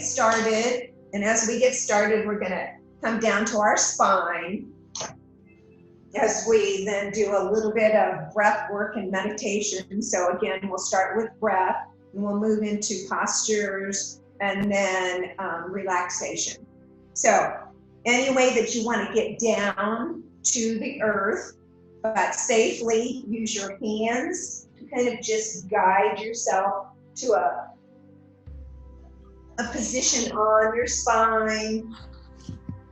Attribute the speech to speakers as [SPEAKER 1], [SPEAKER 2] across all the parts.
[SPEAKER 1] started. And as we get started, we're going to come down to our spine as we then do a little bit of breath work and meditation. So again, we'll start with breath and we'll move into postures and then relaxation. So any way that you want to get down to the earth, but safely, use your hands to kind of just guide yourself to a position on your spine.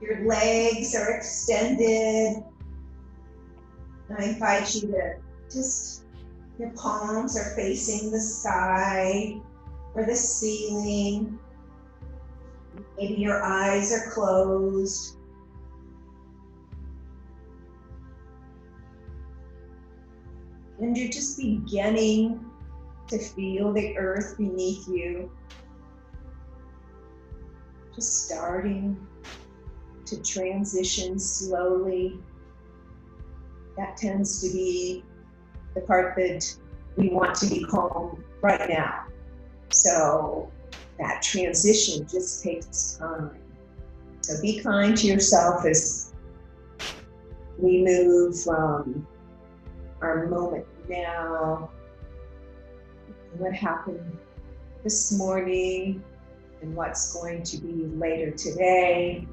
[SPEAKER 1] Your legs are extended. I invite you to just, your palms are facing the sky or the ceiling. Maybe your eyes are closed. And you're just beginning to feel the earth beneath you. Just starting to transition slowly. That tends to be the part that we want to be calm right now. So that transition just takes time. So be kind to yourself as we move from our moment now, what happened this morning, and what's going to be later today.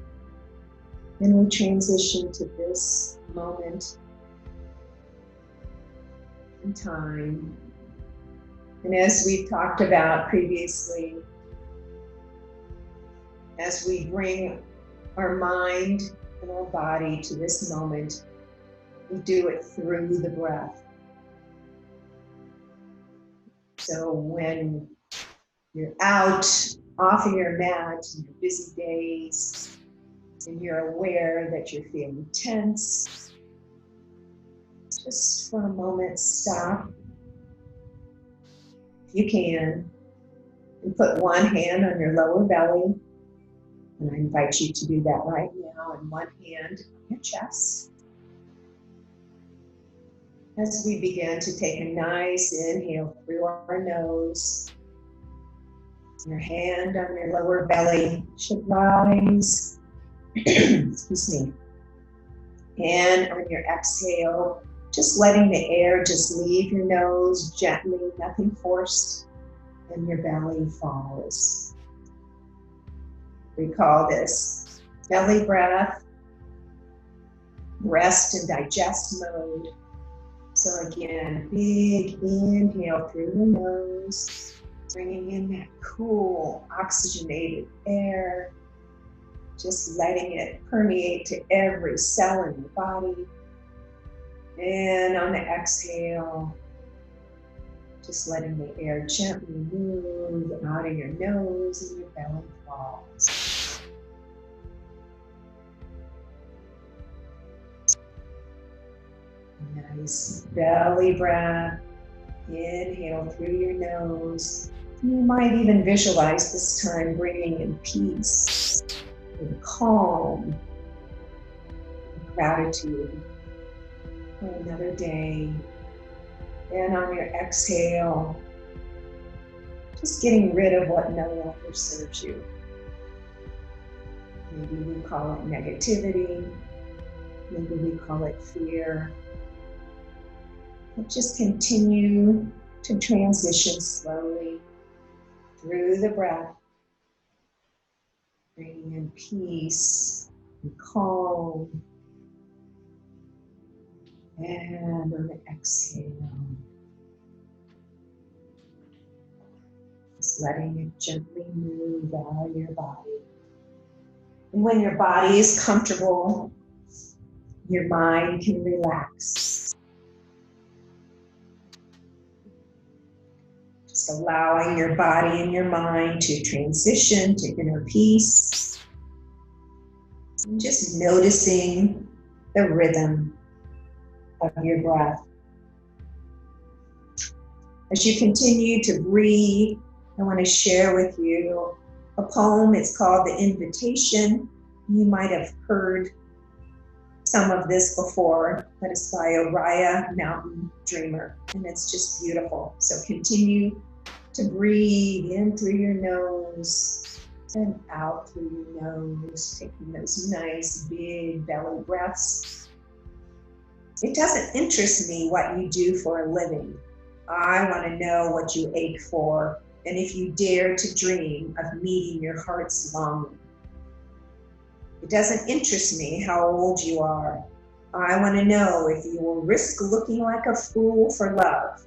[SPEAKER 1] Then we transition to this moment in time. And as we've talked about previously, as we bring our mind and our body to this moment, we do it through the breath. So when you're out off of your mat in your busy days, and you're aware that you're feeling tense, just for a moment, stop, if you can, and put one hand on your lower belly. And I invite you to do that right now, and one hand on your chest. As we begin to take a nice inhale through our nose, your hand on your lower belly should rise. Excuse me. And on your exhale, just letting the air just leave your nose gently, nothing forced, and your belly falls. We call this belly breath, rest and digest mode. So again, big inhale through the nose, bringing in that cool, oxygenated air, just letting it permeate to every cell in your body. And on the exhale, just letting the air gently move out of your nose and your belly falls. Nice belly breath. Inhale through your nose. You might even visualize this time bringing in peace and calm and gratitude for another day. And on your exhale, just getting rid of what no longer serves you. Maybe we call it negativity. Maybe we call it fear. But just continue to transition slowly through the breath, bringing in peace and calm. And on the exhale, just letting it gently move out of your body. And when your body is comfortable, your mind can relax. Just allowing your body and your mind to transition to inner peace. And just noticing the rhythm of your breath. As you continue to breathe, I want to share with you a poem. It's called The Invitation. You might have heard some of this before, but it's by Oriah Mountain Dreamer, and it's just beautiful. So continue to breathe in through your nose And out through your nose, taking those nice big belly breaths. It doesn't interest me what you do for a living. I want to know what you ache for, and if you dare to dream of meeting your heart's longing. It doesn't interest me how old you are. I want to know if you will risk looking like a fool for love,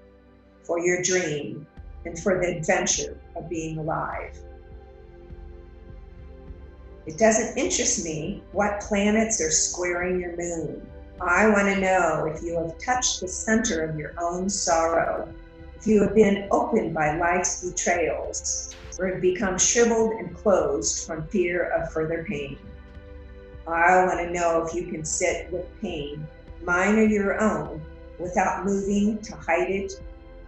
[SPEAKER 1] for your dream, and for the adventure of being alive. It doesn't interest me what planets are squaring your moon. I want to know if you have touched the center of your own sorrow, if you have been opened by life's betrayals, or have become shriveled and closed from fear of further pain. I want to know if you can sit with pain, mine or your own, without moving to hide it,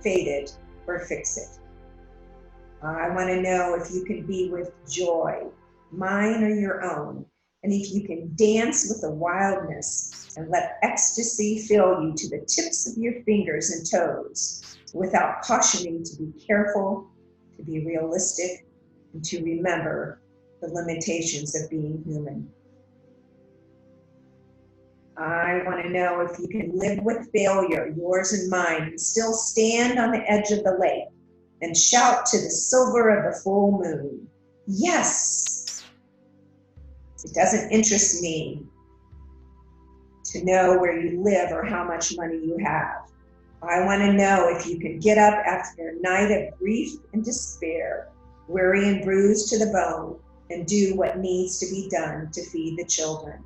[SPEAKER 1] fade it, or fix it. I want to know if you can be with joy, mine or your own, and if you can dance with the wildness and let ecstasy fill you to the tips of your fingers and toes, without cautioning to be careful, to be realistic, and to remember the limitations of being human. I want to know if you can live with failure, yours and mine, and still stand on the edge of the lake and shout to the silver of the full moon, yes! It doesn't interest me to know where you live or how much money you have. I want to know if you can get up after a night of grief and despair, weary and bruised to the bone, and do what needs to be done to feed the children.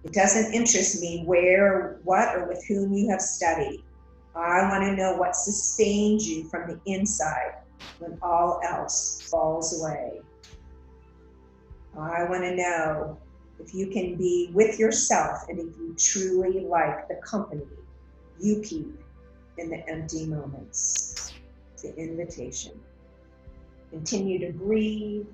[SPEAKER 1] It doesn't interest me where, what, or with whom you have studied. I want to know what sustains you from the inside when all else falls away. I want to know if you can be with yourself and if you truly like the company you keep in the empty moments. The invitation. Continue to breathe.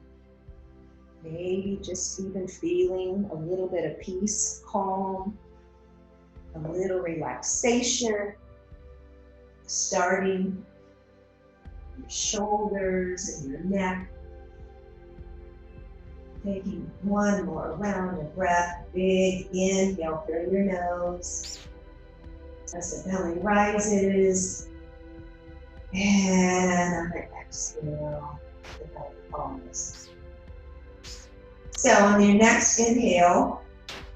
[SPEAKER 1] Maybe just even feeling a little bit of peace, calm, a little relaxation, starting your shoulders and your neck. Taking one more round of breath, big inhale through your nose as the belly rises, and on the exhale, the belly falls. So on your next inhale,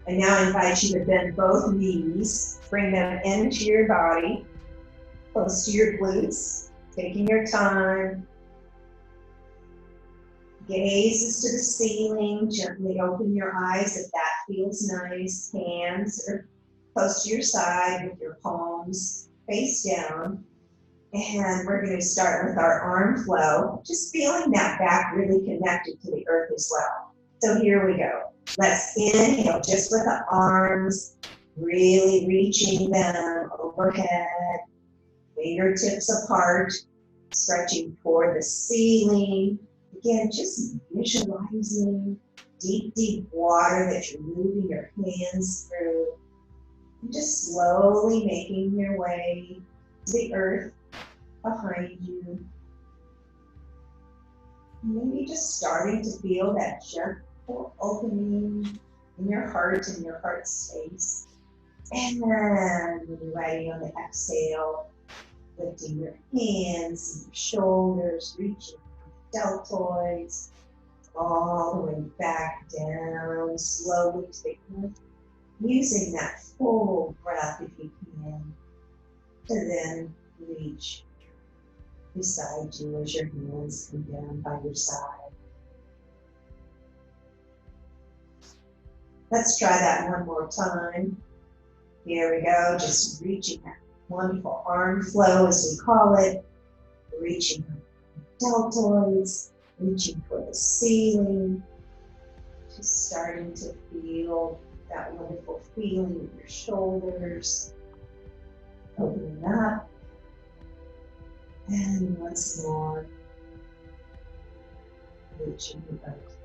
[SPEAKER 1] I now invite you to bend both knees, bring them into your body, close to your glutes, taking your time. Gazes to the ceiling, gently open your eyes if that feels nice. Hands are close to your side with your palms face down. And we're going to start with our arm flow, just feeling that back really connected to the earth as well. So here we go. Let's inhale just with the arms, really reaching them overhead, fingertips apart, stretching toward the ceiling. Again, just visualizing deep, deep water that you're moving your hands through. And just slowly making your way to the earth behind you. Maybe just starting to feel that gentle opening in your heart and your heart space. And then when you're ready on the exhale, lifting your hands and your shoulders, reaching deltoids, all the way back down, slowly to the earth, using that full breath if you can, to then reach beside you as your hands come down by your side. Let's try that one more time. Here we go, just reaching that wonderful arm flow as we call it, reaching deltoids, reaching for the ceiling, just starting to feel that wonderful feeling in your shoulders, opening up, and once more, reaching the earth.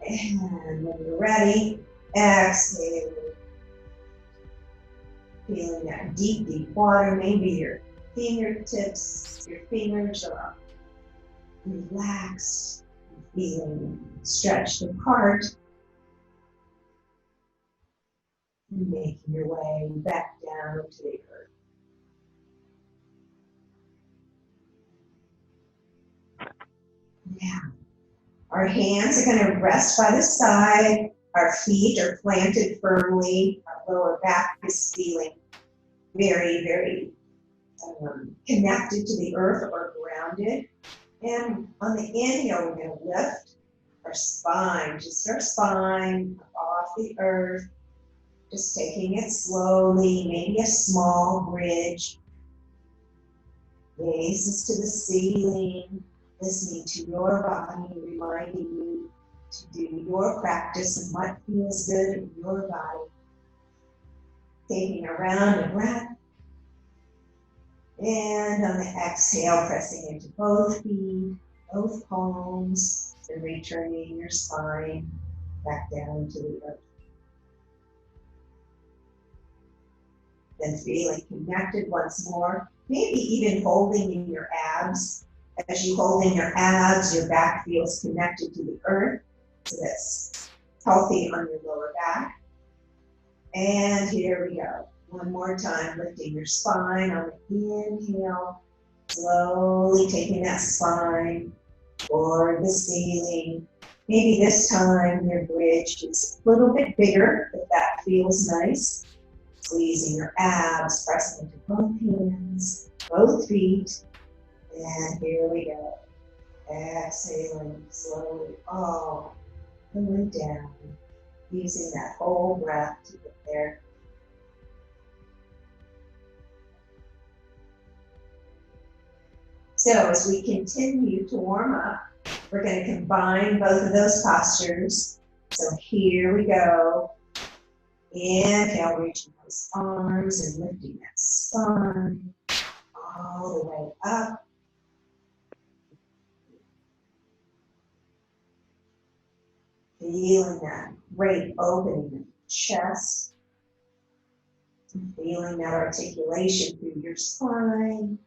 [SPEAKER 1] And when you're ready, exhale, feeling that deep, deep water, maybe your fingertips, your fingers are relaxed, feeling stretched apart, and making your way back down to the earth. Now, our hands are going to rest by the side. Our feet are planted firmly. Our lower back is feeling very, very connected to the earth or grounded. And on the inhale, we're going to lift our spine, just our spine off the earth, just taking it slowly, maybe a small bridge. Gazes to the ceiling, listening to your body, reminding you to do your practice and what feels good in your body. Taking a round of breath. And on the exhale, pressing into both feet, both palms, and returning your spine back down to the earth. Then feeling connected once more, maybe even holding in your abs. As you hold in your abs, your back feels connected to the earth, so that's healthy on your lower back. And here we go. One more time, lifting your spine on the inhale, slowly taking that spine toward the ceiling. Maybe this time your bridge is a little bit bigger, if that feels nice. Squeezing your abs, pressing into both hands, both feet. And here we go. Exhaling slowly all the way down, using that whole breath to get there. So as we continue to warm up, we're going to combine both of those postures. So here we go. Inhale, reaching those arms and lifting that spine all the way up. Feeling that great opening of the chest. Feeling that articulation through your spine.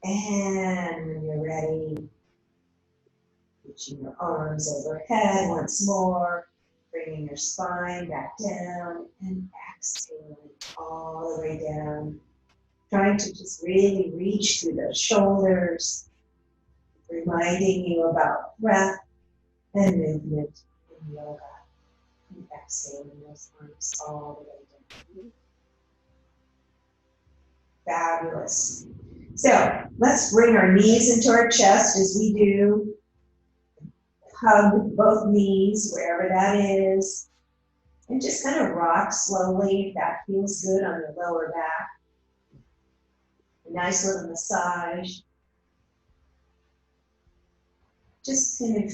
[SPEAKER 1] And when you're ready, reaching your arms overhead once more, bringing your spine back down and exhaling all the way down. Trying to just really reach through the shoulders, reminding you about breath and movement in yoga. And exhaling those arms all the way down. Fabulous. So let's bring our knees into our chest as we do. Hug both knees, wherever that is. And just kind of rock slowly if that feels good on your lower back. A nice little massage. Just kind of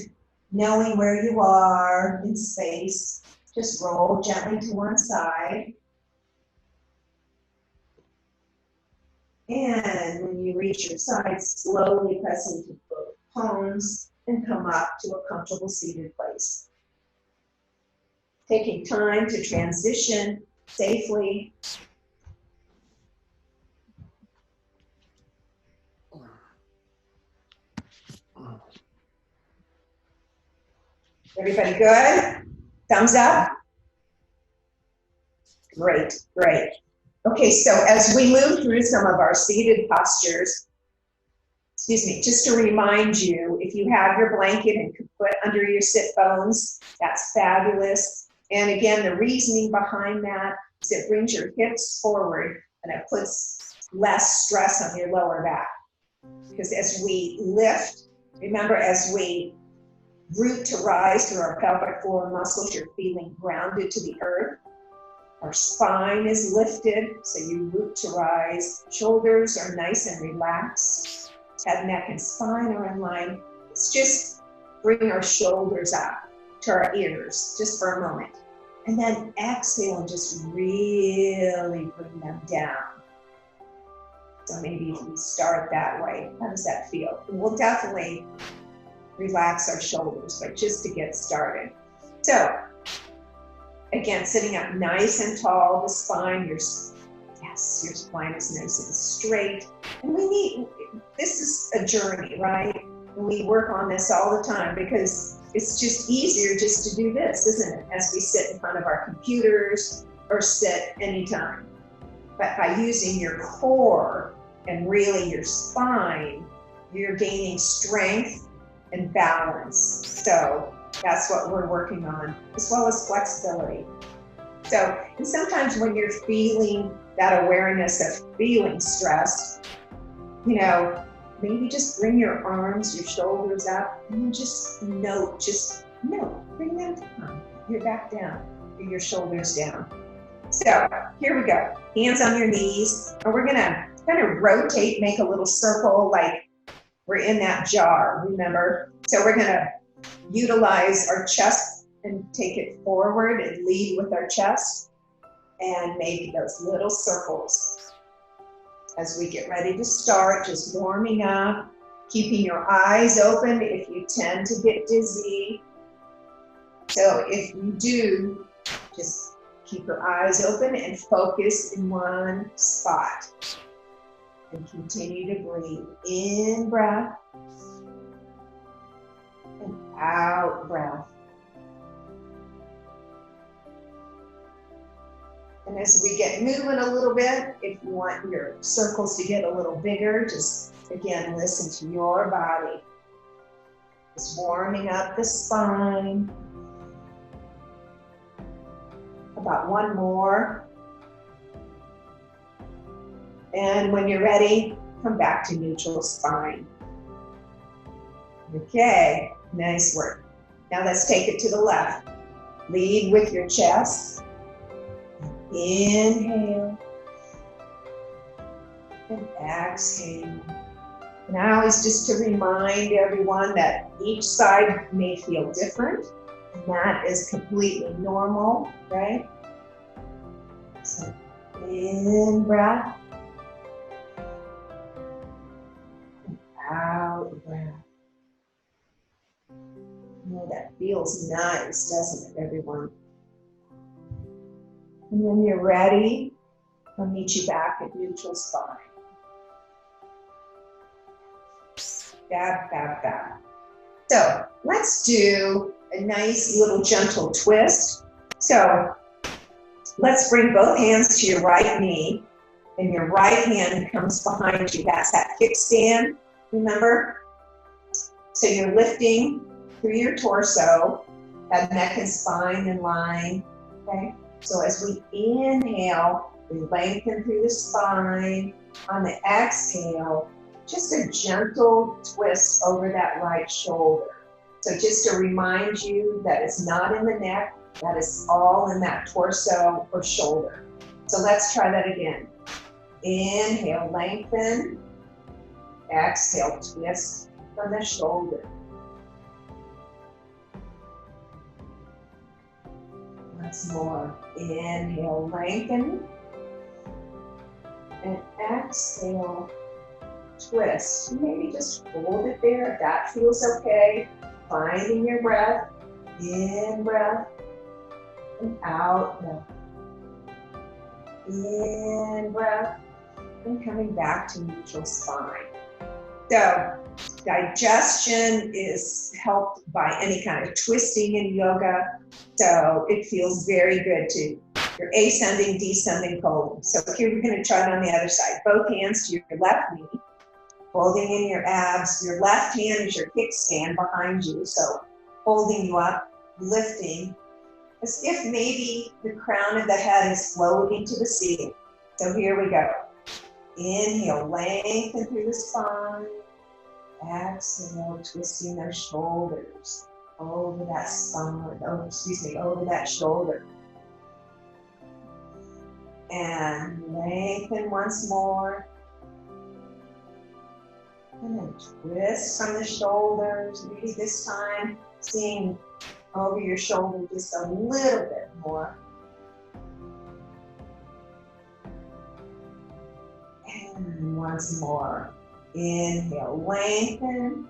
[SPEAKER 1] knowing where you are in space. Just roll gently to one side. And when you reach your side, slowly press into both palms and come up to a comfortable seated place. Taking time to transition safely. Everybody good? Thumbs up? Great, great. Okay, so as we move through some of our seated postures, just to remind you, if you have your blanket and could put under your sit bones, that's fabulous. And again, the reasoning behind that is it brings your hips forward and it puts less stress on your lower back. Because as we lift, remember, as we root to rise through our pelvic floor muscles, you're feeling grounded to the earth. Our spine is lifted, so you root to rise. Shoulders are nice and relaxed. Head, neck, and spine are in line. Let's just bring our shoulders up to our ears, just for a moment. And then exhale and just really bring them down. So maybe if we start that way, how does that feel? And we'll definitely relax our shoulders, but just to get started. So, again, sitting up nice and tall, the spine, your spine is nice and straight. And this is a journey, right? We work on this all the time because it's just easier just to do this, isn't it? As we sit in front of our computers or sit anytime. But by using your core and really your spine, you're gaining strength and balance. So that's what we're working on, as well as flexibility. So, and sometimes when you're feeling that awareness of feeling stressed, you know, maybe just bring your arms, your shoulders up, and just note, bring them down. You're back down, your shoulders down. So here we go, hands on your knees, and we're gonna kind of rotate, make a little circle like we're in that jar, remember? So we're gonna utilize our chest and take it forward and lead with our chest and make those little circles. As we get ready to start, just warming up, keeping your eyes open if you tend to get dizzy. So if you do, just keep your eyes open and focus in one spot. And continue to breathe. In breath and out breath. And as we get moving a little bit, if you want your circles to get a little bigger, just again, listen to your body. Just warming up the spine. About one more. And when you're ready, come back to neutral spine. Okay, nice work. Now let's take it to the left. Lead with your chest. Inhale. And exhale. Now is just to remind everyone that each side may feel different. And that is completely normal, right? So in breath. Out breath. Oh, that feels nice, doesn't it, everyone? And when you're ready, I'll meet you back at neutral spine. Bab, bab, bab. So let's do a nice little gentle twist. So let's bring both hands to your right knee, and your right hand comes behind you. That's that kickstand. Remember? So you're lifting through your torso, that neck and spine in line, okay? So as we inhale, we lengthen through the spine. On the exhale, just a gentle twist over that right shoulder. So just to remind you that it's not in the neck, that is all in that torso or shoulder. So let's try that again. Inhale, lengthen. Exhale, twist from the shoulder. Once more. Inhale, lengthen. And exhale, twist. Maybe just hold it there if that feels okay. Finding your breath. In breath. And out breath. In breath. And coming back to neutral spine. So digestion is helped by any kind of twisting in yoga. So it feels very good to your ascending, descending colon. So here we're going to try it on the other side. Both hands to your left knee, holding in your abs. Your left hand is your kickstand behind you. So holding you up, lifting, as if maybe the crown of the head is floating to the ceiling. So here we go. Inhale, lengthen through the spine. Exhale, twisting those shoulders over that spine, over that shoulder. And lengthen once more. And then twist from the shoulders. Maybe this time seeing over your shoulder just a little bit more. And once more. Inhale, lengthen.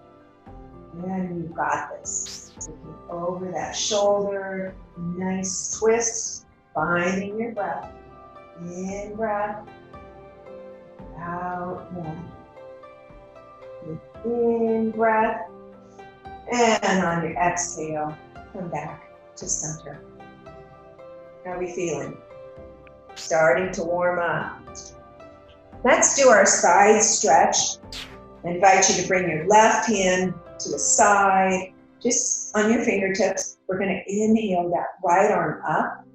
[SPEAKER 1] And you've got this. Looking over that shoulder. Nice twist. Finding your breath. In breath. Out breath. In breath. And on your exhale, come back to center. How are we feeling? Starting to warm up. Let's do our side stretch. I invite you to bring your left hand to the side, just on your fingertips. We're going to inhale that right arm up.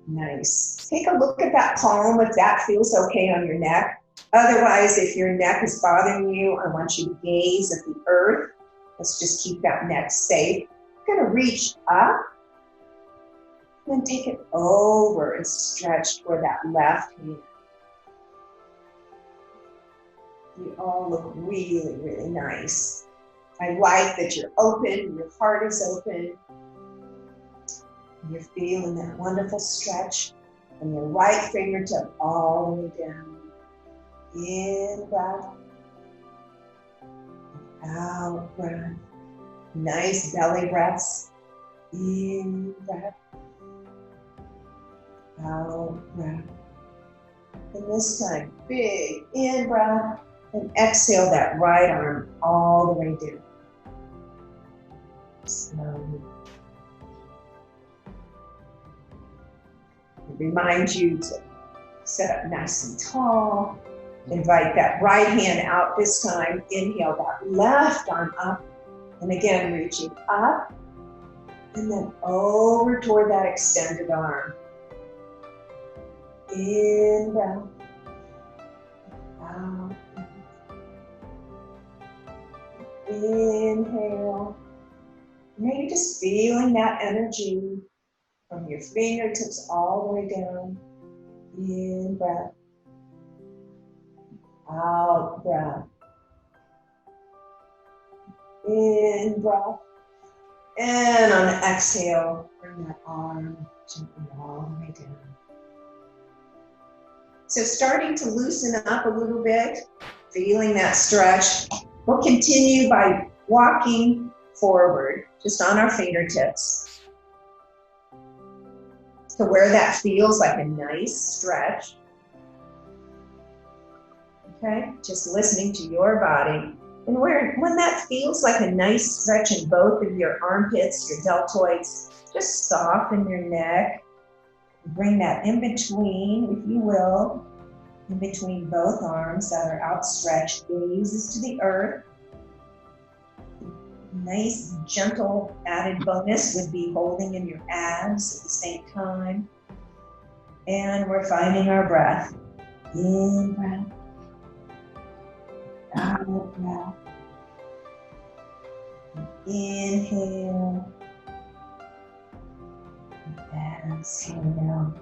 [SPEAKER 1] Nice. Take a look at that palm if that feels okay on your neck. Otherwise, if your neck is bothering you, I want you to gaze at the earth. Let's just keep that neck safe. You're going to reach up, and then take it over and stretch toward that left hand. You all look really, really nice. I like that you're open, your heart is open. You're feeling that wonderful stretch from your right fingertip all the way down. In breath. Out breath. Nice belly breaths. In breath. Out breath. And this time, big in breath. And exhale that right arm all the way down. Slowly. Remind you to sit up nice and tall. Invite that right hand out this time. Inhale that left arm up. And again, reaching up. And then over toward that extended arm. In breath. Out. Inhale. Now you're just feeling that energy from your fingertips all the way down. In breath. Out breath. In breath. And on the exhale, bring that arm gently all the way down. So starting to loosen up a little bit, feeling that stretch. We'll continue by walking forward, just on our fingertips, to where that feels like a nice stretch. Okay, just listening to your body. And when that feels like a nice stretch in both of your armpits, your deltoids, just soften your neck. Bring that in between, if you will, in between both arms that are outstretched. Gazes to the earth. Nice, gentle added bonus would be holding in your abs at the same time. And we're finding our breath. In breath. Out breath. Inhale. Exhale.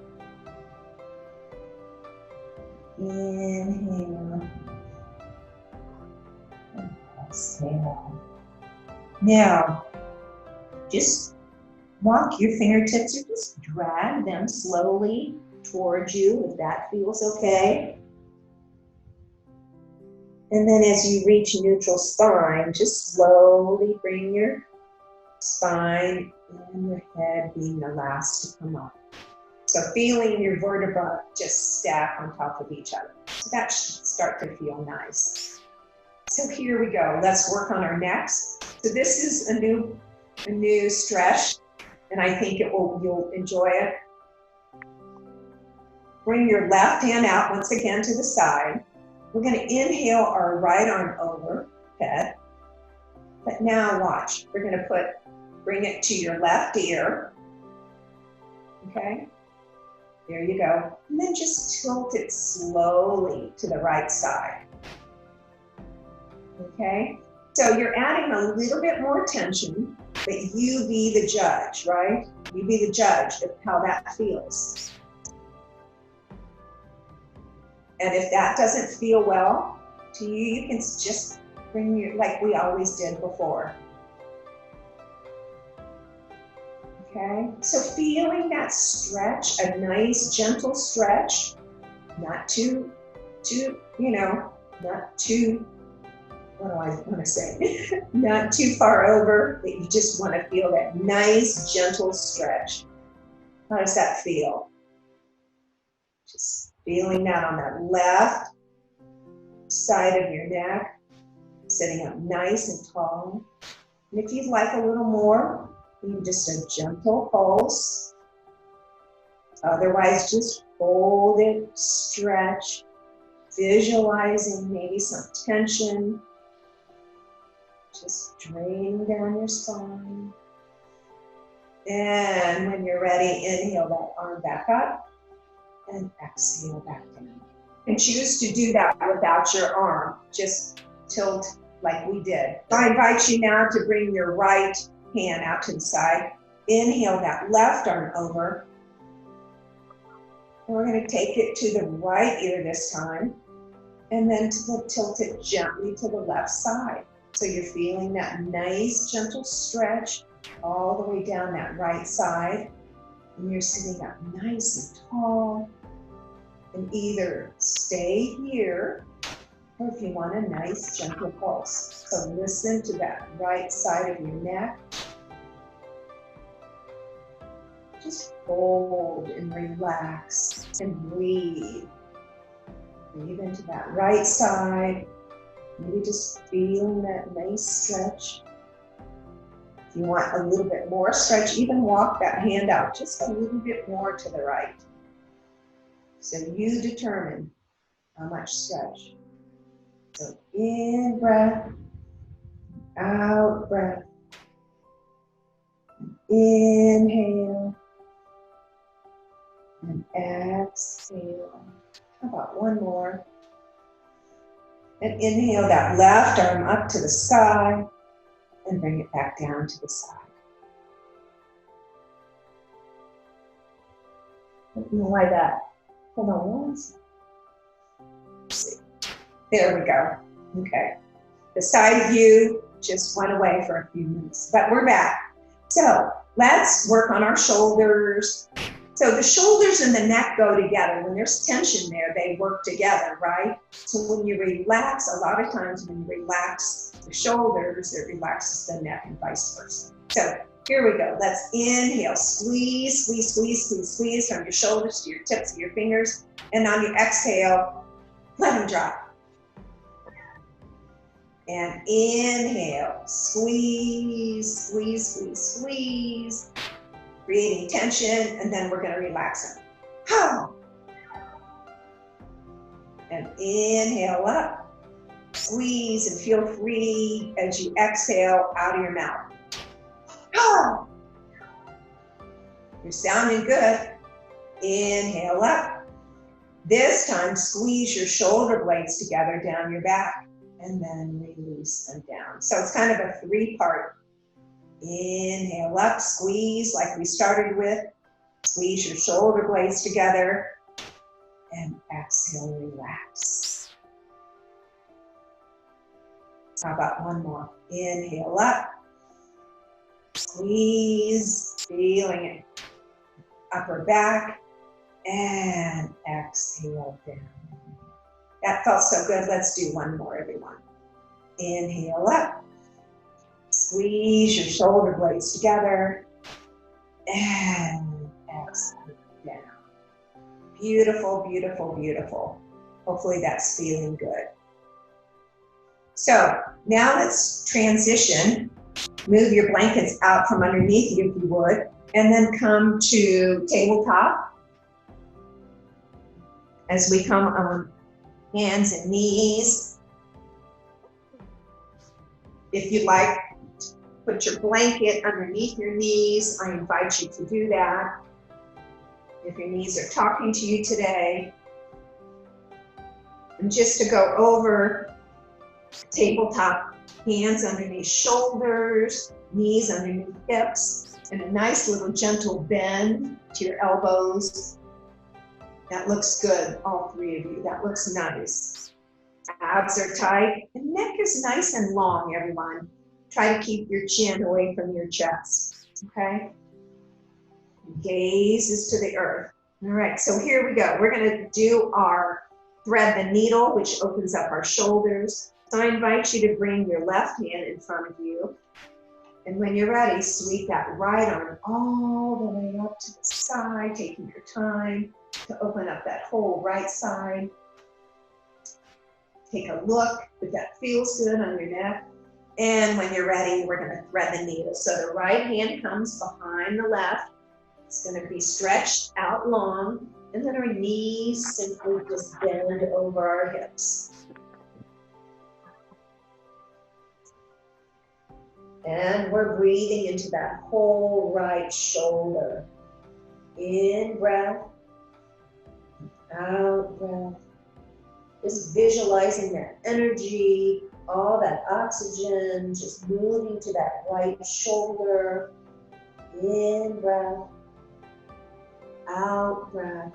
[SPEAKER 1] Inhale. And exhale. Now, just walk your fingertips or just drag them slowly towards you if that feels okay. And then as you reach neutral spine, just slowly bring your spine and your head being the last to come up. So feeling your vertebrae just stack on top of each other. So that should start to feel nice. So here we go. Let's work on our necks. So this is a new stretch, and I think you'll enjoy it. Bring your left hand out once again to the side. We're going to inhale our right arm overhead. But now watch. We're going to bring it to your left ear. Okay? There you go. And then just tilt it slowly to the right side. Okay? So you're adding a little bit more tension, but you be the judge, right? You be the judge of how that feels. And if that doesn't feel well to you, you can just bring your, like we always did before. Okay, so feeling that stretch, a nice gentle stretch, not too, not too, what do I want to say? Not too far over, but you just want to feel that nice gentle stretch. How does that feel? Just feeling that on that left side of your neck. sitting up nice and tall. And if you'd like a little more, even just a gentle pulse. Otherwise, just hold it, stretch, visualizing maybe some tension. Just drain down your spine. And when you're ready, inhale that arm back up and exhale back down. And choose to do that without your arm. Just tilt like we did. I invite you now to bring your right hand out to the side. Inhale that left arm over. And we're going to take it to the right ear this time. And then tilt it gently to the left side. So you're feeling that nice, gentle stretch all the way down that right side. And you're sitting up nice and tall. And either stay here, or if you want a nice, gentle pulse. So listen to that right side of your neck. Just hold and relax and breathe. Breathe into that right side. Maybe just feeling that nice stretch. If you want a little bit more stretch, even walk that hand out just a little bit more to the right. So you determine how much stretch. So in breath, out breath. Inhale and exhale. How about one more? And inhale that left arm up to the sky and bring it back down to the side. I don't know why that. Hold on one second. There we go. Okay. The side view just went away for a few minutes, but we're back. So let's work on our shoulders. So the shoulders and the neck go together. When there's tension there, they work together, right? So when you relax, a lot of times when you relax the shoulders, it relaxes the neck and vice versa. So here we go. Let's inhale, squeeze, squeeze, squeeze, squeeze, squeeze from your shoulders to your tips of your fingers. And on your exhale, let them drop. And inhale, squeeze, squeeze, squeeze, squeeze. Creating tension, and then we're going to relax them. And inhale up, squeeze, and feel free as you exhale out of your mouth. You're sounding good. Inhale up. This time, squeeze your shoulder blades together down your back, and then release them down. So it's kind of a three-part. Inhale up, squeeze like we started with. Squeeze your shoulder blades together. And exhale, relax. How about one more? Inhale up. Squeeze, feeling it. Upper back. And exhale down. That felt so good. Let's do one more, everyone. Inhale up. Squeeze your shoulder blades together and exhale down. Beautiful, beautiful, beautiful. Hopefully that's feeling good. So now let's transition. Move your blankets out from underneath you if you would, and then come to tabletop. As we come on hands and knees. If you'd like, put your blanket underneath your knees. I invite you to do that. If your knees are talking to you today. And just to go over tabletop, hands underneath shoulders, knees underneath hips, and a nice little gentle bend to your elbows. That looks good, all three of you. That looks nice. Abs are tight, and neck is nice and long, everyone. Try to keep your chin away from your chest, okay? Gaze is to the earth. All right, so here we go. We're gonna do our thread the needle, which opens up our shoulders. So I invite you to bring your left hand in front of you. And when you're ready, sweep that right arm all the way up to the side, taking your time to open up that whole right side. take a look if that feels good on your neck. And when you're ready, we're going to thread the needle. So the right hand comes behind the left. It's going to be stretched out long. And then our knees simply just bend over our hips. And we're breathing into that whole right shoulder. In breath, out breath. Just visualizing that energy, all that oxygen, just moving to that right shoulder. In breath, out breath.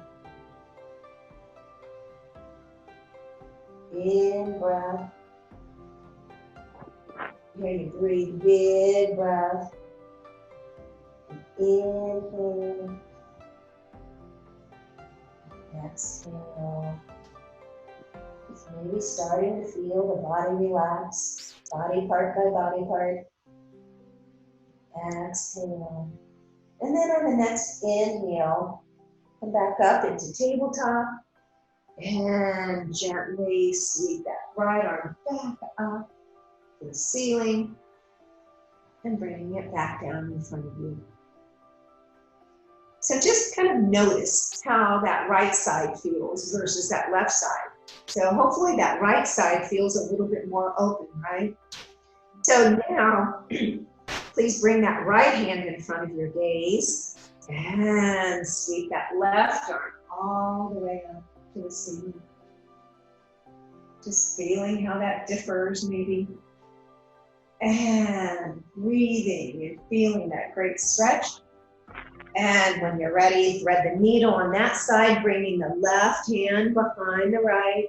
[SPEAKER 1] In breath. Here you breathe, big breath. Inhale. Exhale. Just maybe starting to feel the body relax, body part by body part. Exhale. And then on the next inhale, come back up into tabletop and gently sweep that right arm back up to the ceiling and bringing it back down in front of you. So just kind of notice how that right side feels versus that left side. So hopefully that right side feels a little bit more open, right? So now, please bring that right hand in front of your gaze and sweep that left arm all the way up to the ceiling. Just feeling how that differs maybe. And breathing and feeling that great stretch. And when you're ready, thread the needle on that side, bringing the left hand behind the right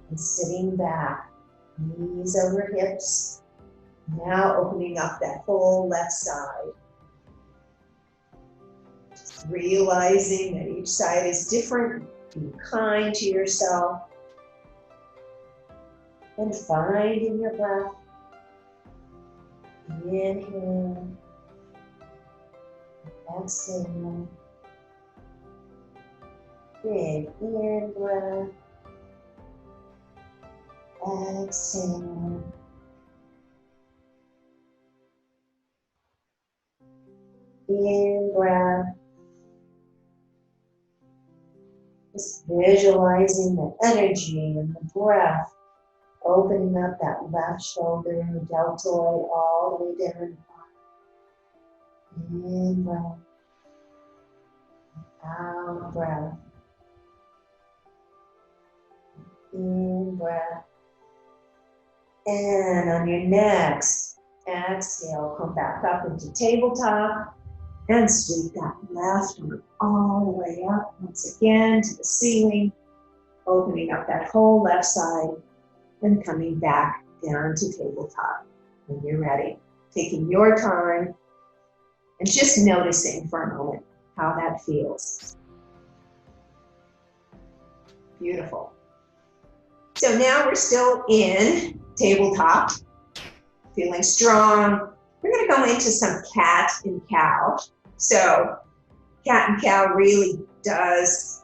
[SPEAKER 1] and sitting back. Knees over hips. Now opening up that whole left side. Just realizing that each side is different. Be kind to yourself. And finding your breath. Inhale. Exhale. Big in breath. Exhale. In breath. Just visualizing the energy and the breath. Opening up that left shoulder, deltoid, all the way down. In breath. Out breath. In breath. And on your next exhale, come back up into tabletop and sweep that left arm all the way up once again to the ceiling, opening up that whole left side and coming back down to tabletop when you're ready. Taking your time and just noticing for a moment how that feels. Beautiful. So now we're still in tabletop, feeling strong. We're going to go into some cat and cow. So cat and cow really does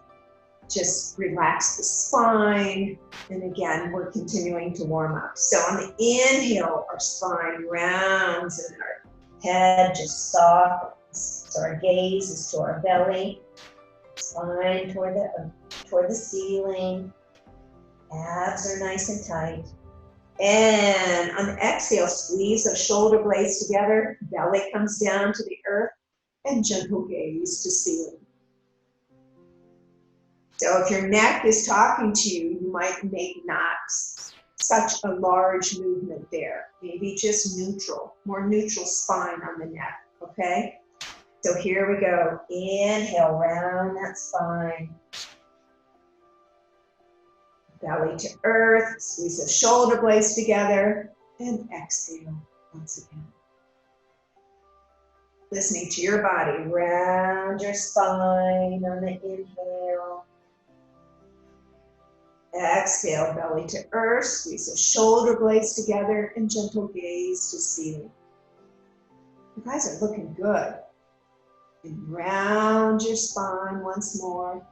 [SPEAKER 1] just relax the spine. And again, we're continuing to warm up. So on the inhale, our spine rounds and our head just softens. So our gaze is to our belly, spine toward the ceiling. Abs are nice and tight. And on the exhale, squeeze those shoulder blades together. Belly comes down to the earth and gentle gaze to ceiling. So if your neck is talking to you, you might make not such a large movement there. Maybe just neutral, more neutral spine on the neck, okay? So here we go. Inhale, round that spine. Belly to earth, squeeze the shoulder blades together, and exhale once again. Listening to your body, round your spine on the inhale. Exhale, belly to earth, squeeze the shoulder blades together, and gentle gaze to ceiling. You guys are looking good. And round your spine once more.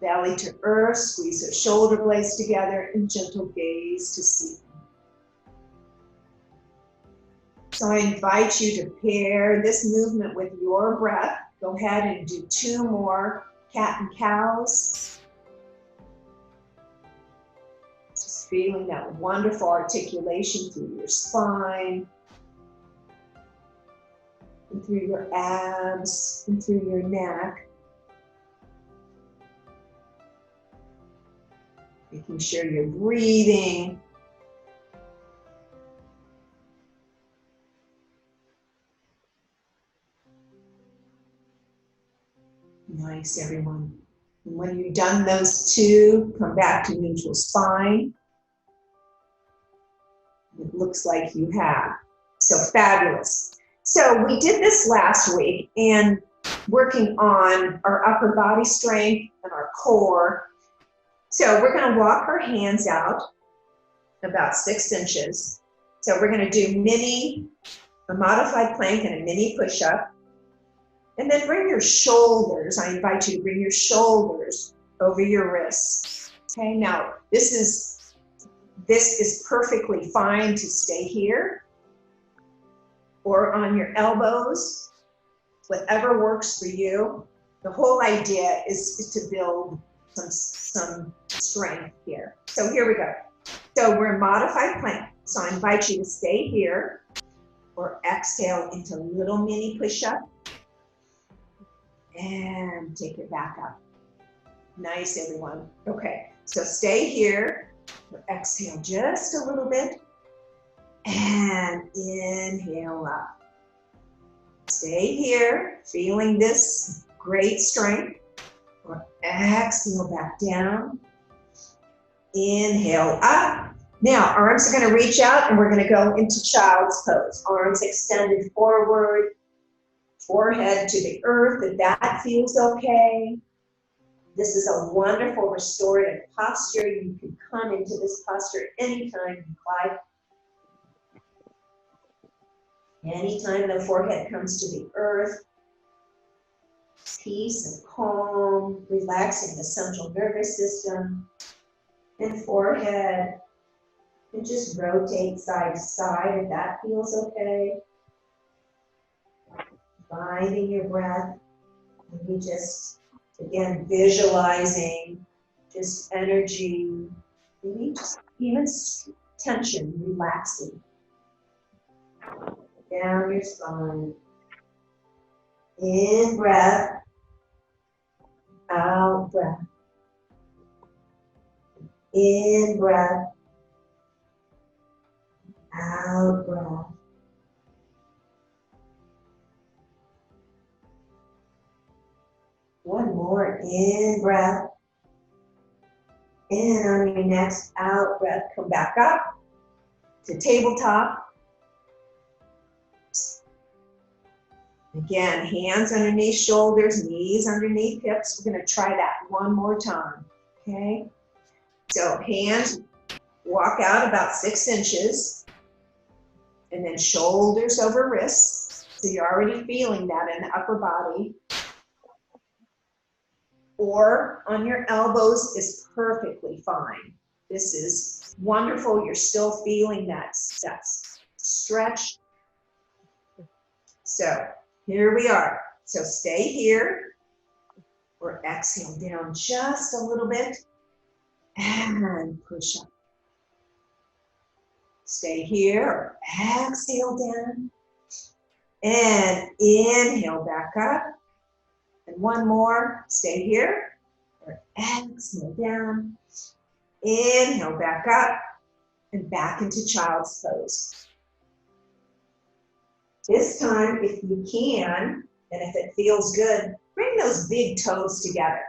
[SPEAKER 1] belly to earth, squeeze those shoulder blades together, and gentle gaze to see. So I invite you to pair this movement with your breath. Go ahead and do 2 more cat and cows. Just feeling that wonderful articulation through your spine, and through your abs, and through your neck. Making sure you're breathing. Nice, everyone. And when you've done those 2, come back to neutral spine. It looks like you have. So fabulous. So we did this last week, and working on our upper body strength and our core. So we're going to walk our hands out about 6 inches. So we're going to do a modified plank and a mini push-up. And then bring your shoulders, I invite you to bring your shoulders over your wrists. Okay, now this is perfectly fine to stay here or on your elbows, whatever works for you. The whole idea is to build some strength here. So here we go. So we're in modified plank. So I invite you to stay here or exhale into little mini push-up. And take it back up. Nice, everyone. Okay, so stay here. Exhale just a little bit. And inhale up. Stay here, feeling this great strength. Or exhale back down. Inhale up. Now, arms are going to reach out, and we're going to go into child's pose. Arms extended forward. Forehead to the earth, if that feels okay. This is a wonderful restorative posture. You can come into this posture anytime you like. Anytime the forehead comes to the earth. Peace and calm, relaxing the central nervous system. And forehead, and just rotate side to side if that feels okay. Finding your breath, and you just, again, visualizing just energy, maybe just even tension relaxing down your spine. In breath, out breath. In breath, out breath. One more in breath. And on your next out breath, come back up to tabletop. Again, hands underneath shoulders, knees underneath hips. We're going to try that one more time. Okay? So hands walk out about 6 inches. And then shoulders over wrists. So you're already feeling that in the upper body. Or on your elbows is perfectly fine. This is wonderful. You're still feeling that stretch. So here we are. So stay here or exhale down just a little bit and push up. Stay here or exhale down and inhale back up. And one more, stay here, or exhale down, inhale back up, and back into child's pose. This time, if you can, and if it feels good, bring those big toes together.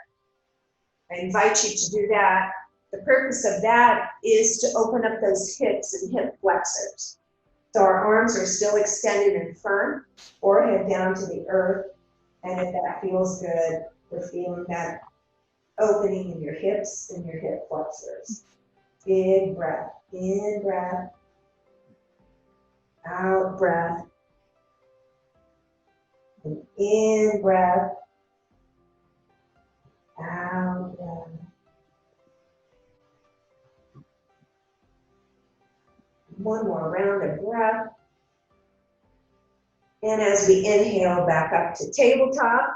[SPEAKER 1] I invite you to do that. The purpose of that is to open up those hips and hip flexors. So our arms are still extended and firm, forehead down to the earth. And if that feels good, we're feeling that opening in your hips and your hip flexors. Big breath. In breath. Out breath. And in breath. Out breath. One more round of breath. And as we inhale back up to tabletop,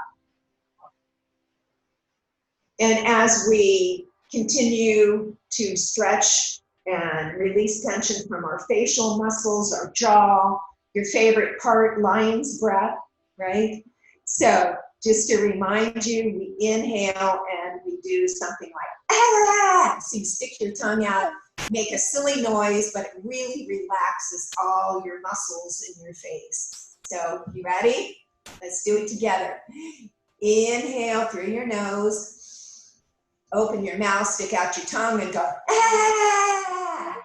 [SPEAKER 1] and as we continue to stretch and release tension from our facial muscles, our jaw, your favorite part, lion's breath, right? So just to remind you, we inhale and we do something like, ah! So you stick your tongue out, make a silly noise, but it really relaxes all your muscles in your face. So you ready? Let's do it together. Inhale through your nose. Open your mouth, stick out your tongue, and go, ah!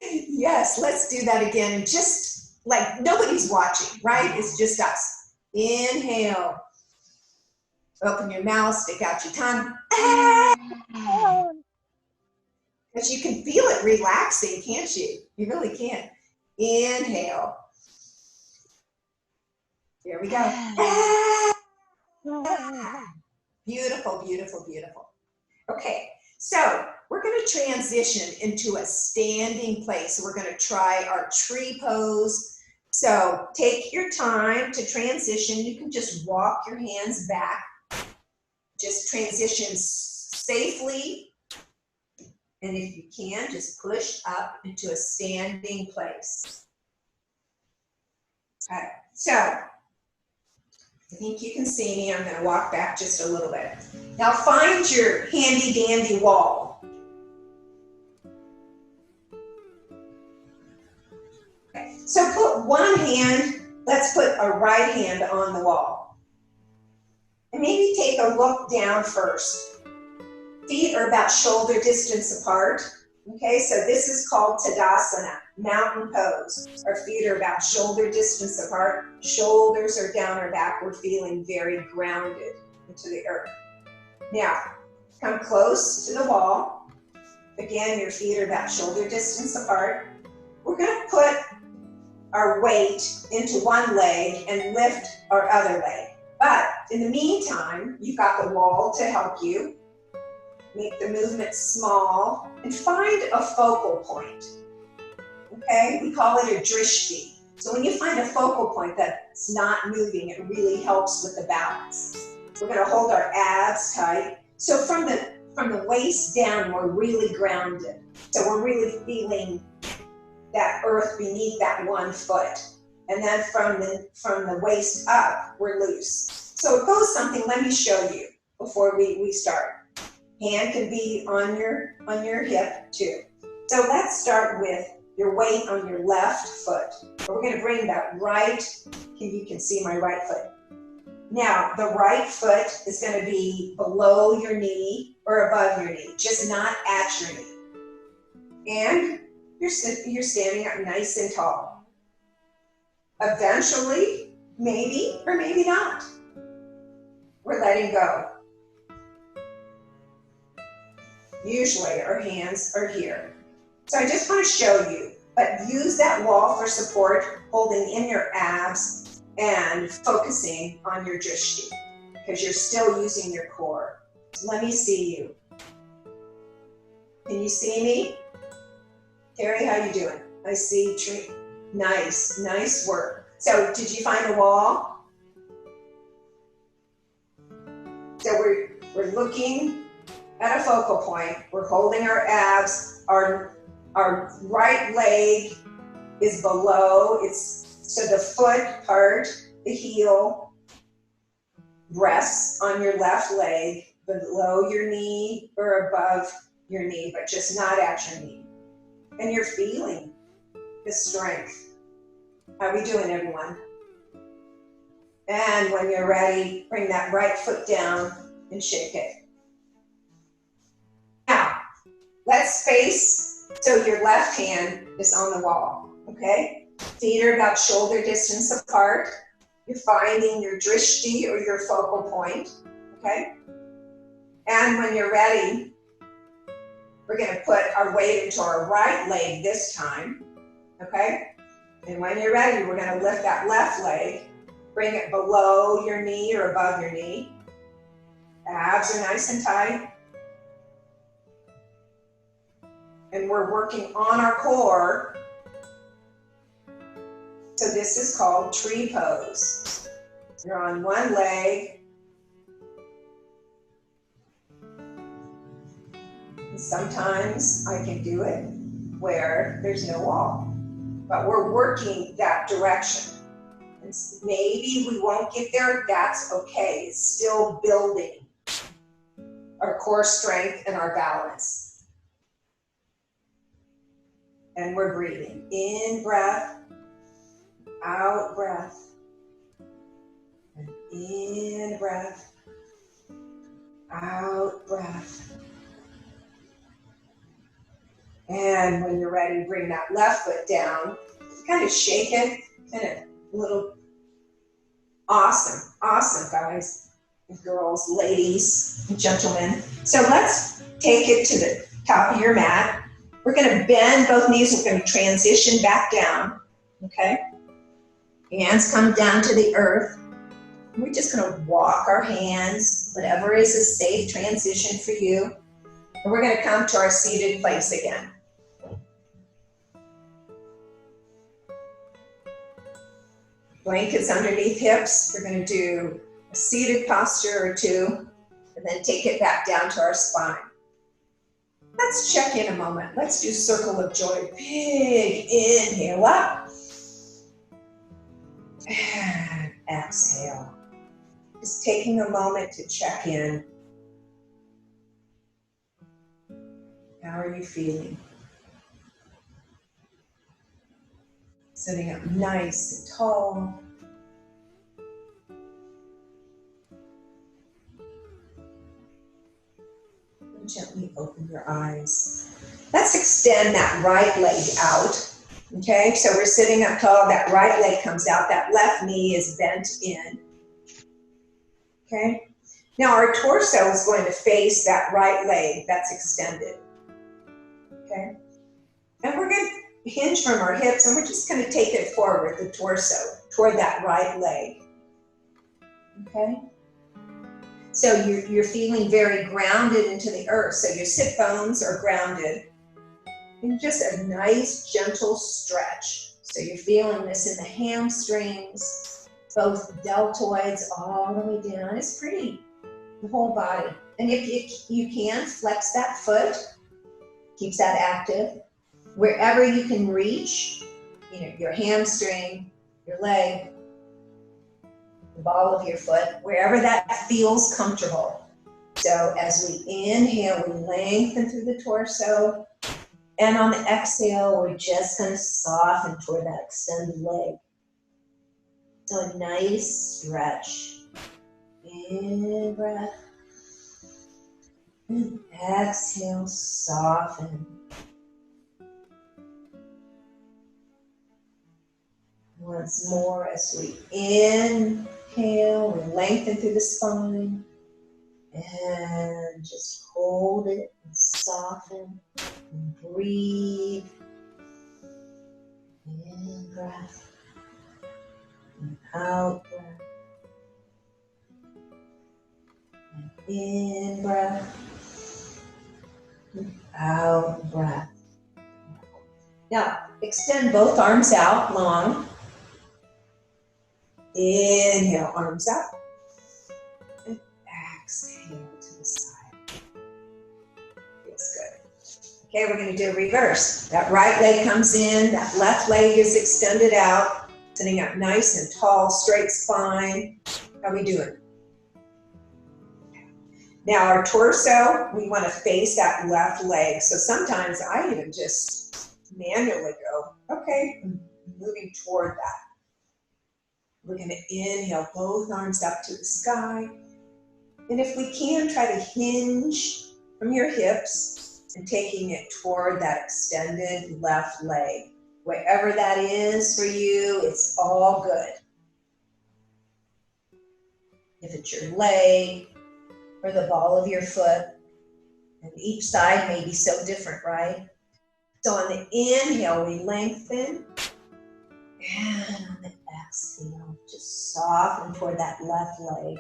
[SPEAKER 1] Yes, let's do that again. Just like nobody's watching, right? It's just us. Inhale. Open your mouth, stick out your tongue. Ah! Because you can feel it relaxing, can't you? You really can. Inhale. Here we go. Ah! Beautiful, beautiful, beautiful. Okay, so we're going to transition into a standing place. We're going to try our tree pose. So take your time to transition. You can just walk your hands back. Just transition safely. And if you can, just push up into a standing place. Okay, so I think you can see me. I'm going to walk back just a little bit. Now find your handy dandy wall. Okay. So put one hand, let's put a right hand on the wall. And maybe take a look down first. Feet are about shoulder distance apart. Okay, so this is called Tadasana, mountain pose. Our feet are about shoulder distance apart. Shoulders are down our back. We're feeling very grounded into the earth. Now, come close to the wall. Again, your feet are about shoulder distance apart. We're going to put our weight into one leg and lift our other leg. But in the meantime, you've got the wall to help you. Make the movement small and find a focal point. Okay, we call it a drishti. So when you find a focal point that's not moving, it really helps with the balance. We're going to hold our abs tight. So from the waist down, we're really grounded. So we're really feeling that earth beneath that one foot. And then from the waist up, we're loose. So it goes something, let me show you before we start. Hand can be on your hip too. So let's start with your weight on your left foot. We're going to bring that right, you can see my right foot. Now, the right foot is going to be below your knee or above your knee, just not at your knee. And you're standing up nice and tall. Eventually, maybe or maybe not, we're letting go. Usually our hands are here. So I just want to show you, but use that wall for support, holding in your abs and focusing on your drishti, because you're still using your core. So let me see you. Can you see me? Terry, how you doing? I see tree. Nice work. So did you find a wall? So we're looking at a focal point. We're holding our abs. Our right leg is below. So the foot part, the heel, rests on your left leg, below your knee or above your knee, but just not at your knee. And you're feeling the strength. How are we doing, everyone? And when you're ready, bring that right foot down and shake it. Now, let's face, so your left hand is on the wall, okay? Feet are about shoulder distance apart. You're finding your drishti or your focal point, okay? And when you're ready, we're going to put our weight into our right leg this time, okay? And when you're ready, we're going to lift that left leg Bring it below your knee or above your knee. Abs are nice and tight. And we're working on our core. So this is called tree pose. You're on one leg. And sometimes I can do it where there's no wall. But we're working that direction. And maybe we won't get there, that's okay. It's still building our core strength and our balance. And we're breathing. In breath, out breath. And in breath, out breath. And when you're ready, bring that left foot down. Kind of shake it, kind of a little. Awesome, awesome, guys, girls, ladies, and gentlemen. So let's take it to the top of your mat. We're going to bend both knees. We're going to transition back down, okay? Hands come down to the earth. We're just going to walk our hands, whatever is a safe transition for you. And we're going to come to our seated place again. Blankets underneath hips. We're going to do a seated posture or two, and then take it back down to our spine. Let's check in a moment. Let's do circle of joy. Big inhale up. And exhale. Just taking a moment to check in. How are you feeling? Sitting up nice and tall. And gently open your eyes. Let's extend that right leg out. Okay, so we're sitting up tall. That right leg comes out. That left knee is bent in. Okay, now our torso is going to face that right leg that's extended. Okay, and we're going to hinge from our hips, and we're just going to take it forward, the torso, toward that right leg. Okay? So you're feeling very grounded into the earth. So your sit bones are grounded. And just a nice, gentle stretch. So you're feeling this in the hamstrings, both deltoids, all the way down. It's pretty, the whole body. And if you can, flex that foot. Keeps that active. Wherever you can reach, your hamstring, your leg, the ball of your foot, wherever that feels comfortable. So as we inhale, we lengthen through the torso. And on the exhale, we're just going to soften toward that extended leg. So a nice stretch. In breath. And exhale, soften. Once more as we inhale, we lengthen through the spine. And just hold it and soften and breathe. In breath and out breath. And in breath and out breath. Now extend both arms out long. Inhale, arms up. And exhale to the side. Feels good. Okay, we're going to do a reverse. That right leg comes in, that left leg is extended out, sitting up nice and tall, straight spine. How are we doing? Now our torso, we want to face that left leg. So sometimes I even just manually go, okay, moving toward that. We're going to inhale, both arms up to the sky. And if we can, try to hinge from your hips and taking it toward that extended left leg. Wherever that is for you, it's all good. If it's your leg or the ball of your foot, and each side may be so different, right? So on the inhale, we lengthen. And on the exhale, just soften toward that left leg.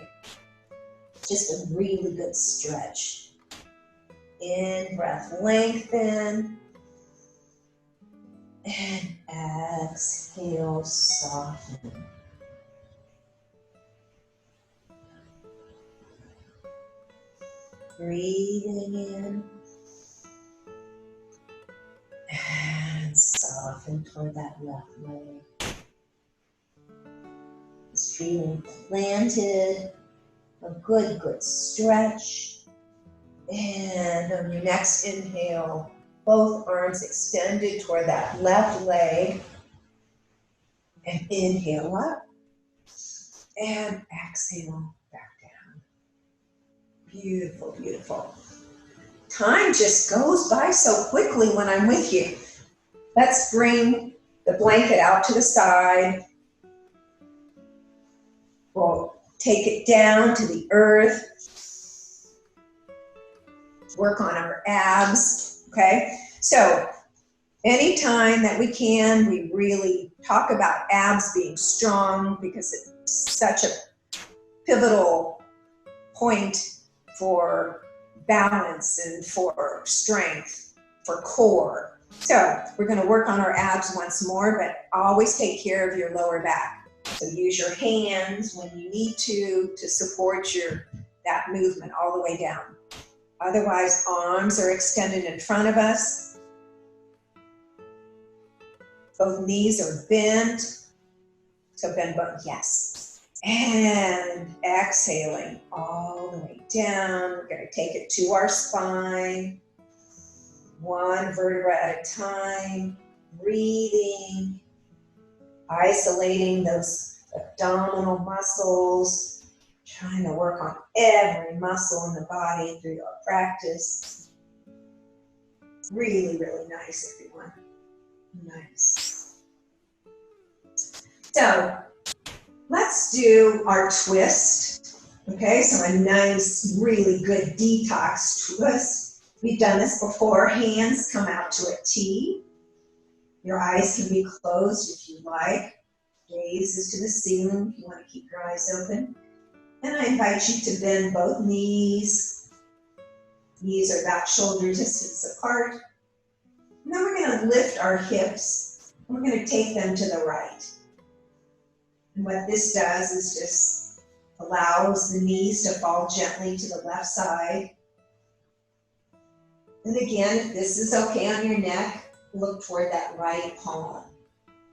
[SPEAKER 1] Just a really good stretch. In breath, lengthen. And exhale, soften. Breathing in. And soften toward that left leg. Just feeling planted. A good stretch. And on your next inhale, both arms extended toward that left leg. And inhale up. And exhale back down. Beautiful, beautiful. Time just goes by so quickly when I'm with you. Let's bring the blanket out to the side. We'll take it down to the earth. Work on our abs, okay? So anytime that we can, we really talk about abs being strong because it's such a pivotal point for balance and for strength, for core. So we're going to work on our abs once more, but always take care of your lower back. So use your hands when you need to support that movement all the way down. Otherwise, arms are extended in front of us. Both knees are bent. So bend both, yes. And exhaling all the way down. We're going to take it to our spine. One vertebra at a time. Breathing. Isolating those abdominal muscles. Trying to work on every muscle in the body through our practice. Really, really nice, everyone. Nice. So, let's do our twist. Okay, so a nice, really good detox twist. We've done this before. Hands come out to a T. Your eyes can be closed if you like. Gaze is to the ceiling if you want to keep your eyes open. And I invite you to bend both knees. Knees are about shoulder distance apart. And then we're going to lift our hips. We're going to take them to the right. And what this does is just allows the knees to fall gently to the left side. And again, if this is okay on your neck, look toward that right palm.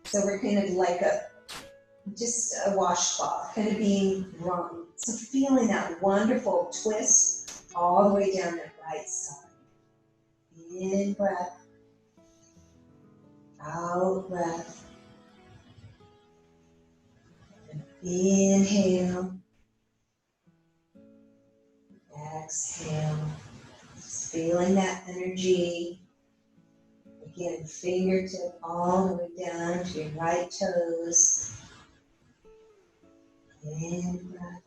[SPEAKER 1] So we're kind of like just a washcloth, kind of being wrung. So feeling that wonderful twist all the way down the right side. In breath. Out breath. And inhale. Exhale. Just feeling that energy. Again, fingertip all the way down to your right toes. In breath.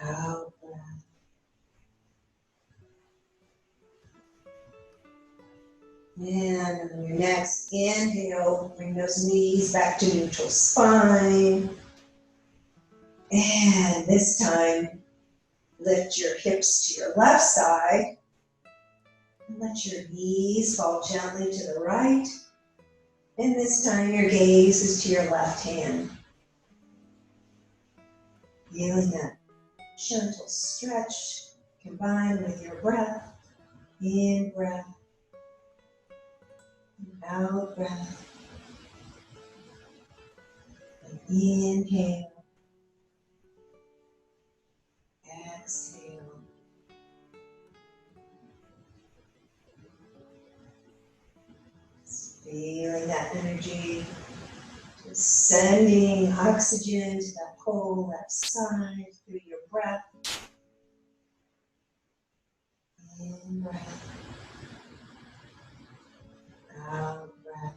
[SPEAKER 1] Out breath. And on your next inhale, bring those knees back to neutral spine. And this time, lift your hips to your left side. And let your knees fall gently to the right. And this time, your gaze is to your left hand. Feeling that gentle stretch combined with your breath. In breath. Out breath. And inhale. Exhale. Just feeling that energy. Just sending oxygen to that whole left side through your breath. In breath. Out breath.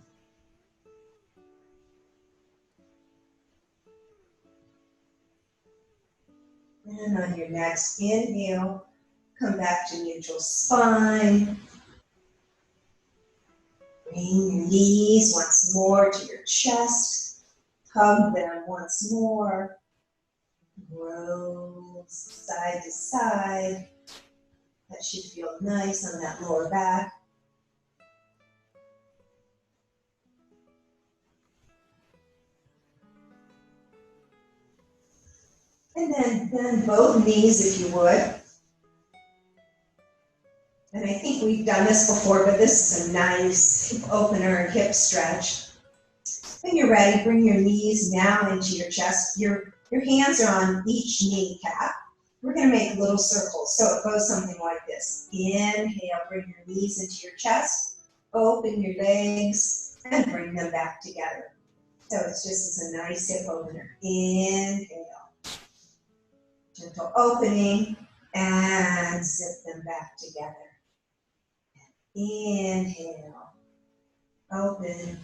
[SPEAKER 1] And on your next inhale, come back to neutral spine. Bring your knees once more to your chest. Hug them once more. Roll side to side. That should feel nice on that lower back. And then bend both knees if you would. And I think we've done this before, but this is a nice hip opener and hip stretch. When you're ready, bring your knees now into your chest. Your hands are on each kneecap. We're going to make little circles. So it goes something like this. Inhale, bring your knees into your chest. Open your legs and bring them back together. So it's just as a nice hip opener. Inhale. Gentle opening and zip them back together. Inhale. Open.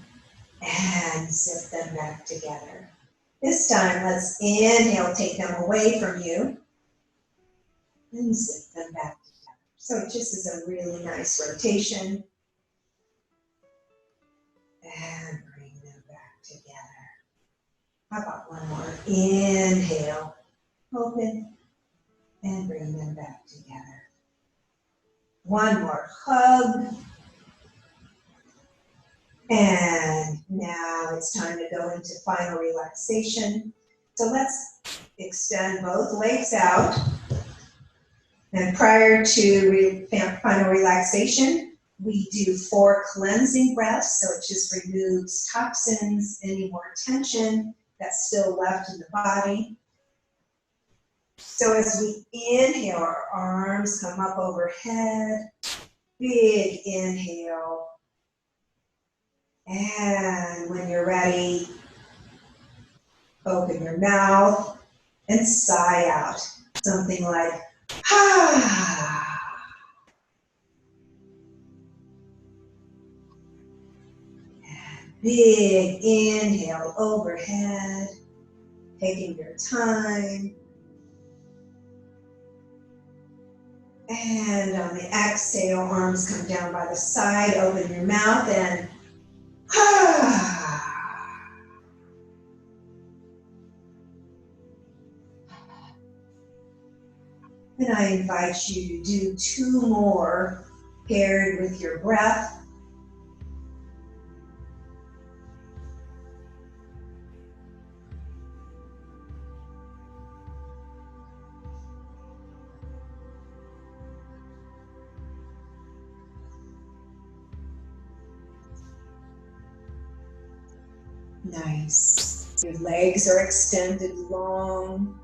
[SPEAKER 1] And zip them back together. This time, let's inhale, take them away from you, and zip them back together. So it just is a really nice rotation. And bring them back together. How about one more? Inhale, open, and bring them back together. One more hug. And now it's time to go into final relaxation. So let's extend both legs out. And prior to final relaxation, we do 4 cleansing breaths. So it just removes toxins, any more tension that's still left in the body. So as we inhale, our arms come up overhead. Big inhale. And when you're ready, open your mouth and sigh out. Something like, ah. And big inhale overhead, taking your time. And on the exhale, arms come down by the side, open your mouth and and I invite you to do 2 more paired with your breath. Nice. Your legs are extended long.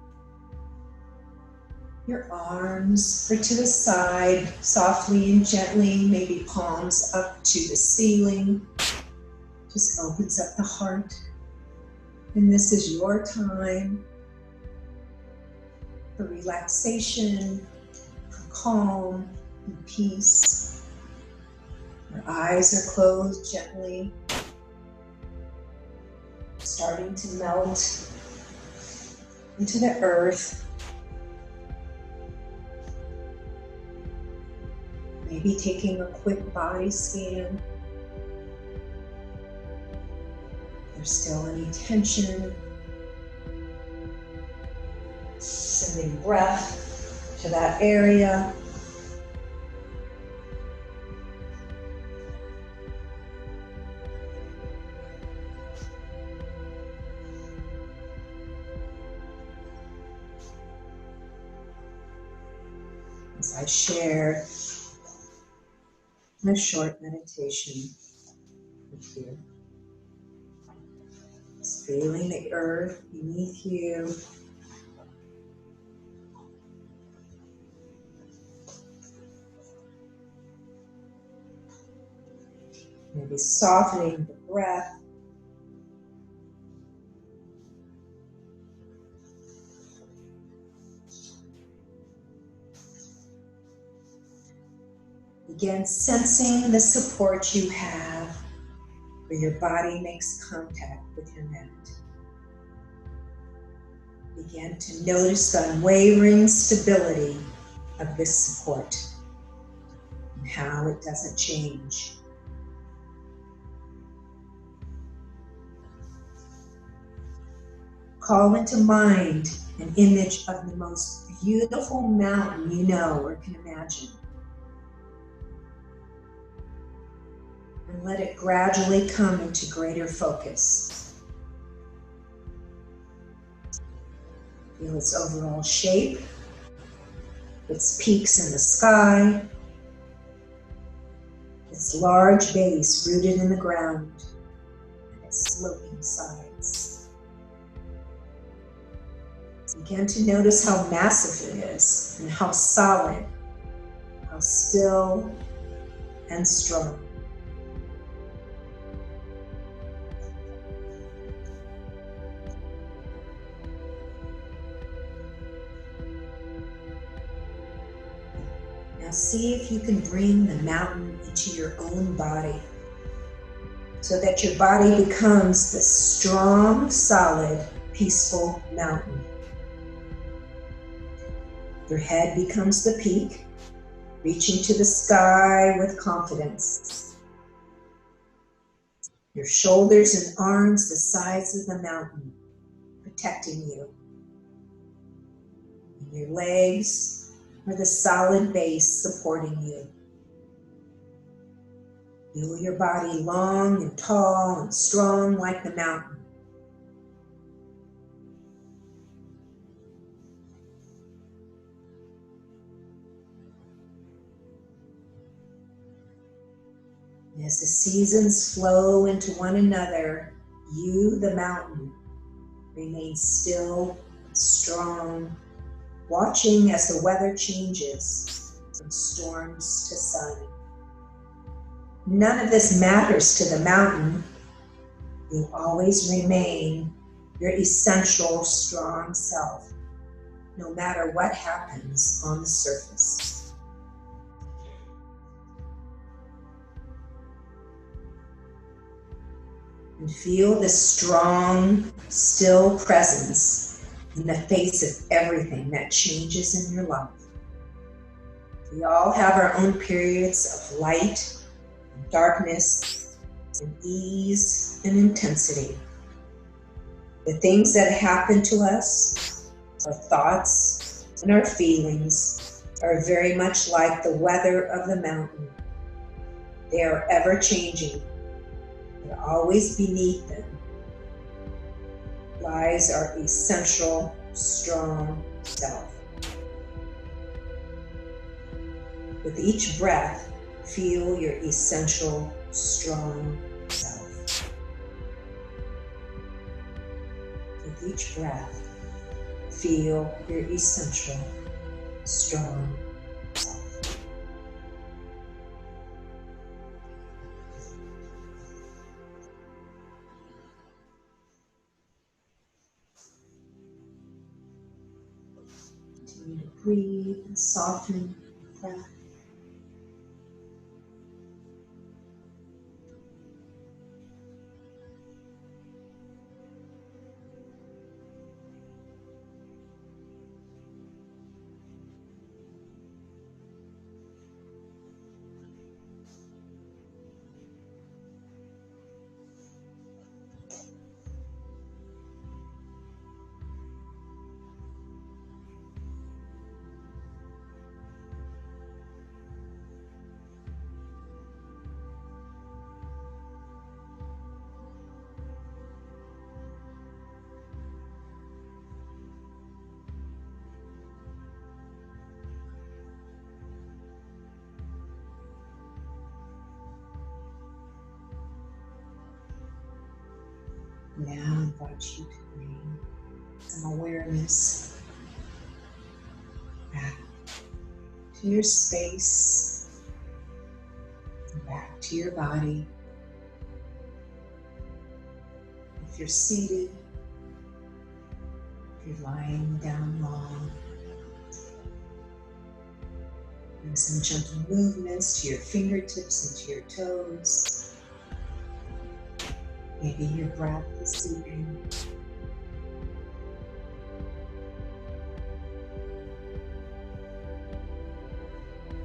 [SPEAKER 1] Your arms are to the side, softly and gently, maybe palms up to the ceiling. Just opens up the heart. And this is your time for relaxation, for calm and peace. Your eyes are closed gently, starting to melt into the earth. Maybe taking a quick body scan. If there's still any tension, sending breath to that area. As I share a short meditation with you. Just feeling the earth beneath you. Maybe softening the breath. Begin sensing the support you have where your body makes contact with your mat. Begin to notice the unwavering stability of this support and how it doesn't change. call into mind an image of the most beautiful mountain you know or can imagine. And let it gradually come into greater focus. Feel its overall shape, its peaks in the sky, its large base rooted in the ground, and its sloping sides. Begin to notice how massive it is, and how solid, how still and strong. Now see if you can bring the mountain into your own body, so that your body becomes this strong, solid, peaceful mountain. Your head becomes the peak, reaching to the sky with confidence. Your shoulders and arms the sides of the mountain, protecting you. And your legs are the solid base supporting you. Feel your body long and tall and strong like the mountain. And as the seasons flow into one another, you, the mountain, remain still and strong, watching as the weather changes from storms to sun. None of this matters to the mountain. You'll always remain your essential, strong self, no matter what happens on the surface. And feel the strong, still presence in the face of everything that changes in your life. We all have our own periods of light and darkness, and ease and intensity. The things that happen to us, our thoughts and our feelings, are very much like the weather of the mountain. They are ever changing, but always beneath them lies our essential, strong self. With each breath, feel your essential, strong self. With each breath, feel your essential, strong self. Continue to breathe and soften the breath. Now I invite you to bring some awareness back to your space, and back to your body. If you're seated, if you're lying down long, bring some gentle movements to your fingertips and to your toes. Maybe your breath is deepening.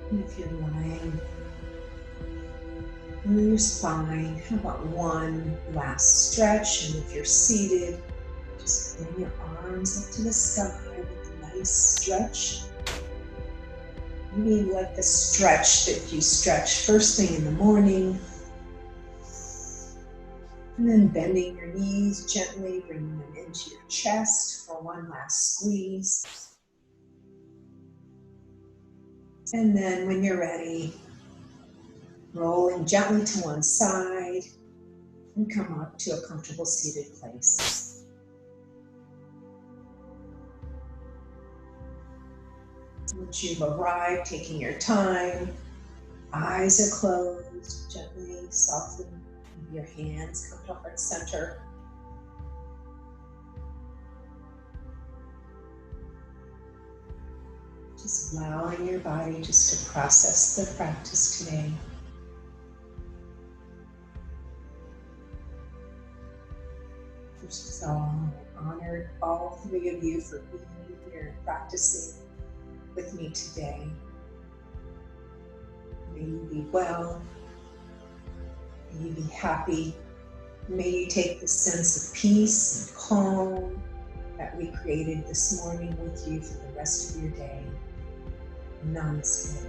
[SPEAKER 1] And if you're lying on your spine, how about one last stretch? And if you're seated, Just bring your arms up to the sky with a nice stretch. Maybe like the stretch that you stretch first thing in the morning. And then bending your knees gently, bringing them into your chest for one last squeeze. And then when you're ready, rolling gently to one side and come up to a comfortable seated place. Once you've arrived, taking your time, eyes are closed, gently soften your hands, come to heart center. Just allowing your body just to process the practice today. First of all, I honor all three of you for being here and practicing with me today. May you be well. May you be happy. May you take the sense of peace and calm that we created this morning with you for the rest of your day. Namaste.